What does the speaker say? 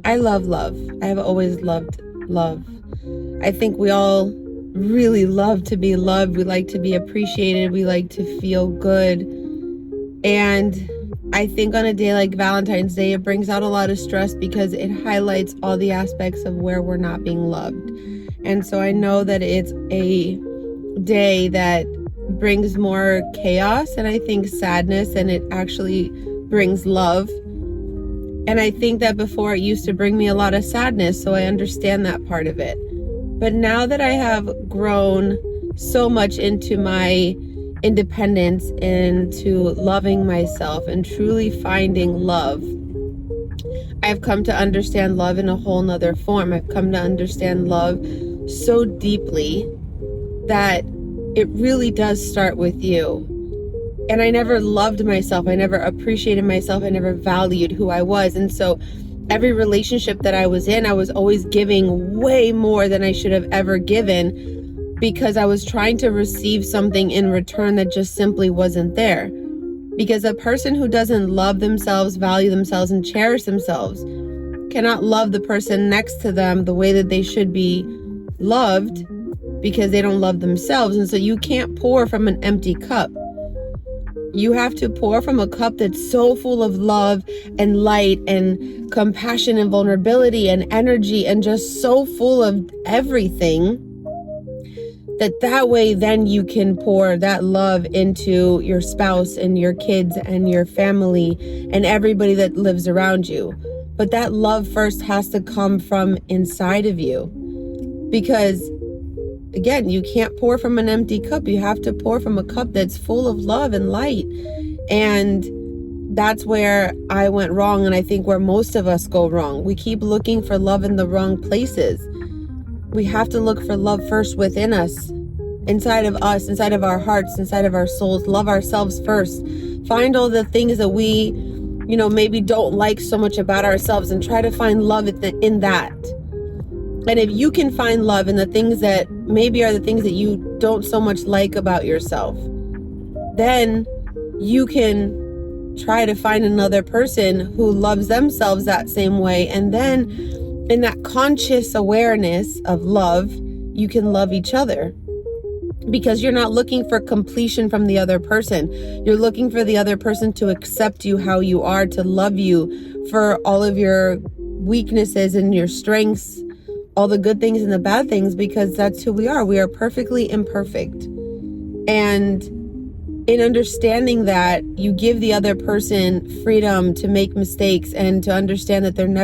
I love love. I have always loved love. I think we all really love to be loved. We like to be appreciated. We like to feel good. And I think on a day like Valentine's Day, it brings out a lot of stress because it highlights all the aspects of where we're not being loved. And so I know that it's a day that brings more chaos and I think sadness, and it actually brings love. And I think that before it used to bring me a lot of sadness, so I understand that part of it. But now that I have grown so much into my independence, into loving myself and truly finding love, I've come to understand love in a whole nother form. I've come to understand love so deeply that it really does start with you. And I never loved myself. I never appreciated myself. I never valued who I was. And so every relationship that I was in, I was always giving way more than I should have ever given because I was trying to receive something in return that just simply wasn't there. Because a person who doesn't love themselves, value themselves, and cherish themselves cannot love the person next to them the way that they should be loved because they don't love themselves. And so you can't pour from an empty cup. You have to pour from a cup that's so full of love and light and compassion and vulnerability and energy and just so full of everything that way then you can pour that love into your spouse and your kids and your family and everybody that lives around you. But that love first has to come from inside of you, because again, you can't pour from an empty cup. You have to pour from a cup that's full of love and light. And that's where I went wrong, and I think where most of us go wrong. We keep looking for love in the wrong places. We have to look for love first within us, inside of our hearts, inside of our souls. Love ourselves first. Find all the things that we, maybe don't like so much about ourselves and try to find love in that. And if you can find love in the things that maybe are the things that you don't so much like about yourself, then you can try to find another person who loves themselves that same way. And then in that conscious awareness of love, you can love each other. Because you're not looking for completion from the other person. You're looking for the other person to accept you how you are, to love you for all of your weaknesses and your strengths, all the good things and the bad things, because that's who we are. We are perfectly imperfect. And in understanding that, you give the other person freedom to make mistakes and to understand that they're never